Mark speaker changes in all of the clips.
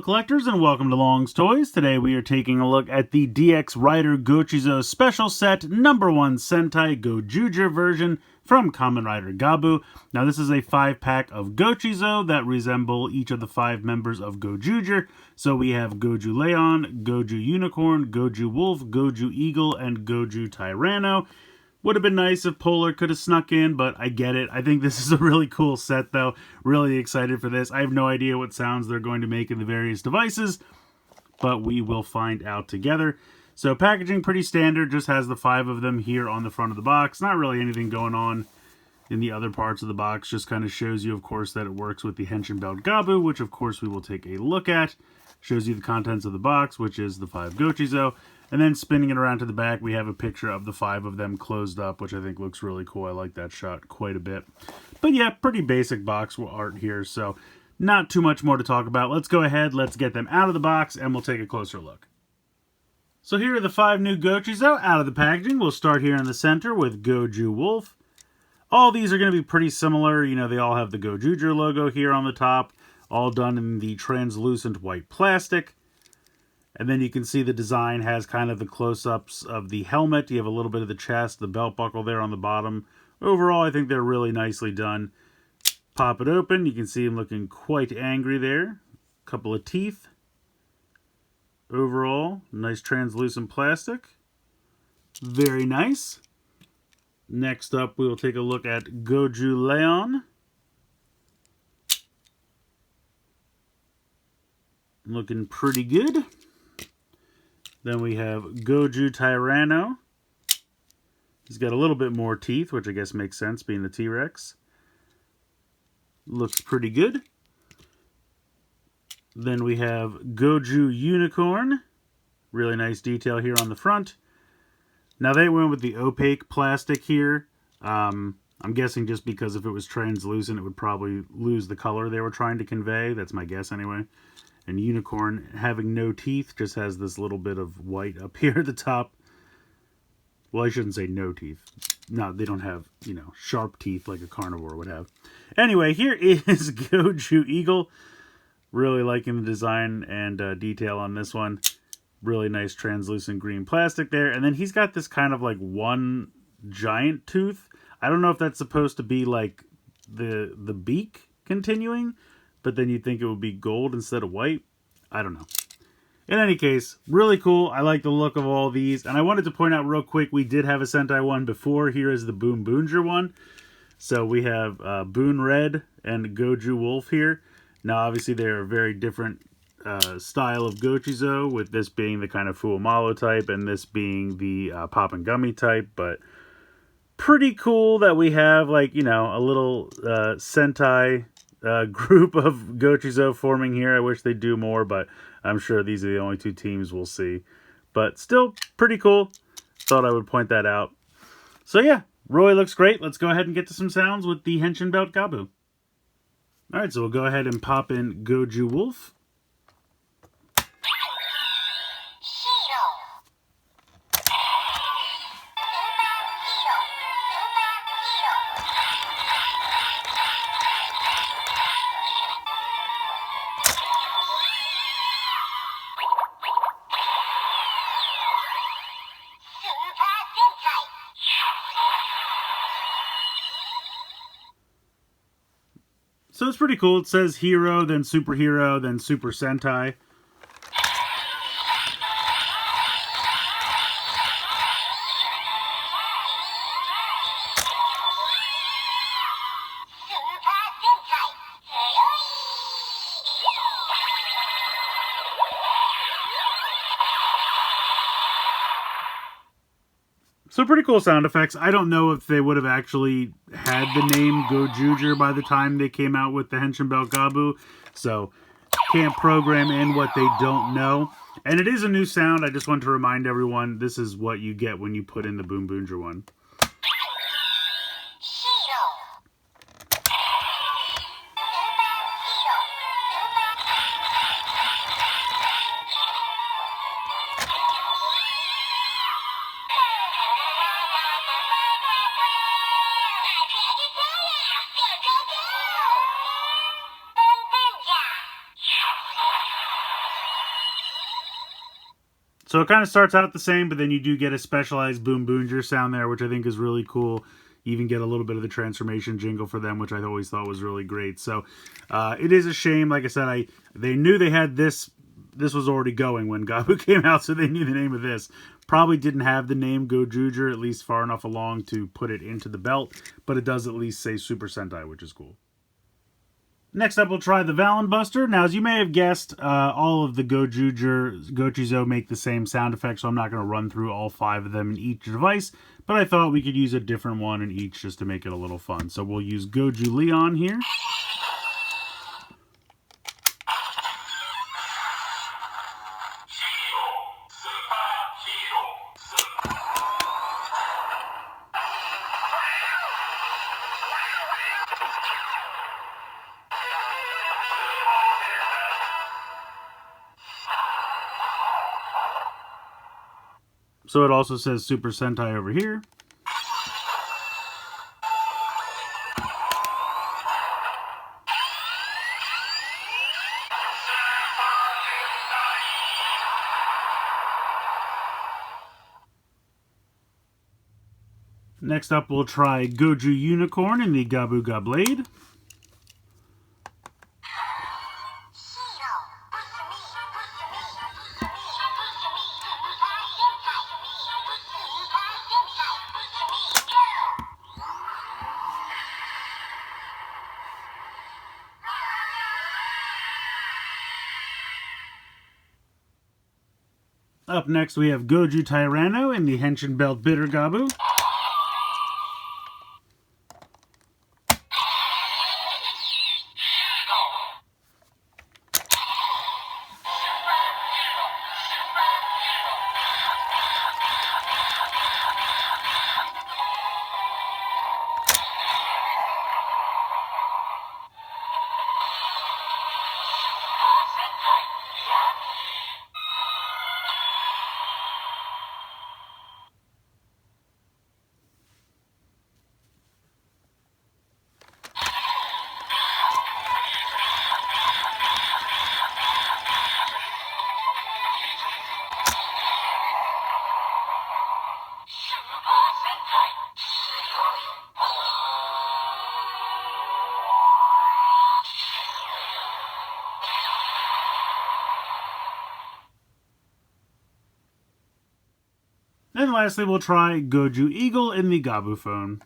Speaker 1: collectors, and welcome to Long's Toys. Today we are taking a look at the DX Rider Gochizo Special Set #1 Sentai Gozyuger version from Kamen Rider Gavv. Now this is a 5-pack of Gochizo that resemble each of the 5 members of Gozyuger. So we have Goju Leon, Goju Unicorn, Goju Wolf, Goju Eagle, and Goju Tyranno. Would have been nice if Polar could have snuck in, but I get it. I think this is a really cool set, though. Really excited for this. I have no idea what sounds they're going to make in the various devices, but we will find out together. So packaging pretty standard, just has the 5 of them here on the front of the box. Not really anything going on in the other parts of the box. Just kind of shows you, of course, that it works with the Henchin belt Gavv, which of course we will take a look at. Shows you the contents of the box, which is the 5 Gochizo. And then spinning it around to the back, we have a picture of the 5 of them closed up, which I think looks really cool. I like that shot quite a bit. But yeah, pretty basic box art here, so not too much more to talk about. Let's go ahead, let's get them out of the box, and we'll take a closer look. So here are the 5 new Gochizo out of the packaging. We'll start here in the center with Goju Wolf. All these are going to be pretty similar. You know, they all have the Gozyuger logo here on the top, all done in the translucent white plastic. And then you can see the design has kind of the close-ups of the helmet. You have a little bit of the chest, the belt buckle there on the bottom. Overall, I think they're really nicely done. Pop it open. You can see him looking quite angry there. A couple of teeth. Overall, nice translucent plastic. Very nice. Next up, we will take a look at Goju Leon. Looking pretty good. Then we have Goju Tyranno. He's got a little bit more teeth, which I guess makes sense, being the T-Rex. Looks pretty good. Then we have Goju Unicorn. Really nice detail here on the front. Now they went with the opaque plastic here. I'm guessing just because if it was translucent, it would probably lose the color they were trying to convey. That's my guess anyway. And Unicorn, having no teeth, just has this little bit of white up here at the top. Well, I shouldn't say no teeth. No, they don't have, you know, sharp teeth like a carnivore would have. Anyway, here is Goju Eagle. Really liking the design and detail on this one. Really nice translucent green plastic there. And then he's got this kind of like one giant tooth. I don't know if that's supposed to be like the beak continuing, but then you'd think it would be gold instead of white. I don't know. In any case, really cool. I like the look of all these. And I wanted to point out real quick, we did have a Sentai one before. Here is the Boon Boonger one. So we have Boon Red and Goju Wolf here. Now, obviously, they're a very different style of Gochizo, with this being the kind of Fuamalo type and this being the Pop and Gummy type. But pretty cool that we have, like, you know, a little Sentai group of Gochizo forming here. I wish they'd do more, but I'm sure these are the only 2 teams we'll see. But still pretty cool. Thought I would point that out. So yeah, Roy looks great. Let's go ahead and get to some sounds with the Henchin belt Gavv. Alright, so we'll go ahead and pop in Goju Wolf. So it's pretty cool. It says Hero, then Superhero, then Super Sentai. So pretty cool sound effects. I don't know if they would have actually had the name Gozyuger by the time they came out with the Henchin belt Gavv. So can't program in what they don't know. And it is a new sound. I just want to remind everyone, this is what you get when you put in the Boon Boonger one. So it kind of starts out the same, but then you do get a specialized Boom Boonger sound there, which I think is really cool. You even get a little bit of the transformation jingle for them, which I always thought was really great. So it is a shame. Like I said, they knew they had this. This was already going when Gavv came out, so they knew the name of this. Probably didn't have the name Gozyuger, at least far enough along to put it into the belt, but it does at least say Super Sentai, which is cool. Next up, we'll try the Valen Buster. Now, as you may have guessed, all of the Gochizo make the same sound effect, so I'm not going to run through all 5 of them in each device, but I thought we could use a different one in each just to make it a little fun. So we'll use Goju Leon here. So it also says Super Sentai over here. Next up, we'll try Goju Unicorn in the Gavv Blade. Up next, we have Goju Tyranno in the Henchin Belt Bitter Gavv. And lastly, we'll try Goju Eagle in the Gavv phone.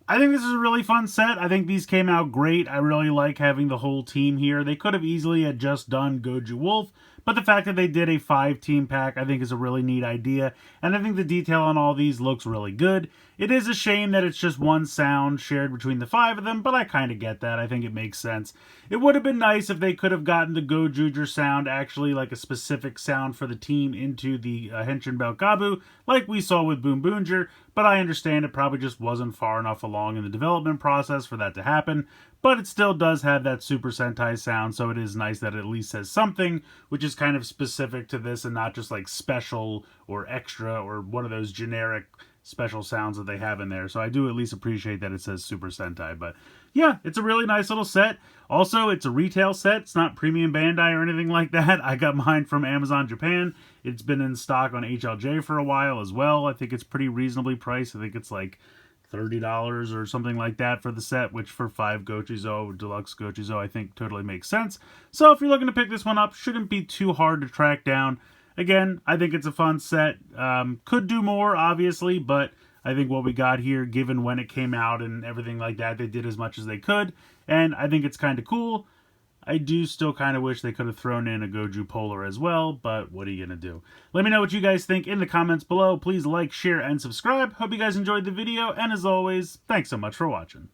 Speaker 1: I think this is a really fun set. I think these came out great. I really like having the whole team here. They could have easily had just done Goju Wolf, but the fact that they did a 5-team pack I think is a really neat idea, and I think the detail on all these looks really good. It is a shame that it's just one sound shared between the 5 of them, but I kind of get that. I think it makes sense. It would have been nice if they could have gotten the Gojuger sound, actually like a specific sound for the team, into the Henchin Belt Gavv, like we saw with Boom Boonger, but I understand it probably just wasn't far enough along in the development process for that to happen. But it still does have that Super Sentai sound, so it is nice that it at least says something, which is kind of specific to this and not just like special or extra or one of those generic special sounds that they have in there. So I do at least appreciate that it says Super Sentai. But yeah, it's a really nice little set. Also, it's a retail set. It's not premium Bandai or anything like that. I got mine from Amazon Japan. It's been in stock on HLJ for a while as well. I think it's pretty reasonably priced. I think it's like $30 or something like that for the set, which for 5 Gochizo, Deluxe Gochizo, I think totally makes sense. So if you're looking to pick this one up, shouldn't be too hard to track down. Again, I think it's a fun set. Could do more, obviously, but I think what we got here, given when it came out and everything like that, they did as much as they could, and I think it's kind of cool. I do still kind of wish they could have thrown in a Goju Polar as well, but what are you going to do? Let me know what you guys think in the comments below. Please like, share, and subscribe. Hope you guys enjoyed the video, and as always, thanks so much for watching.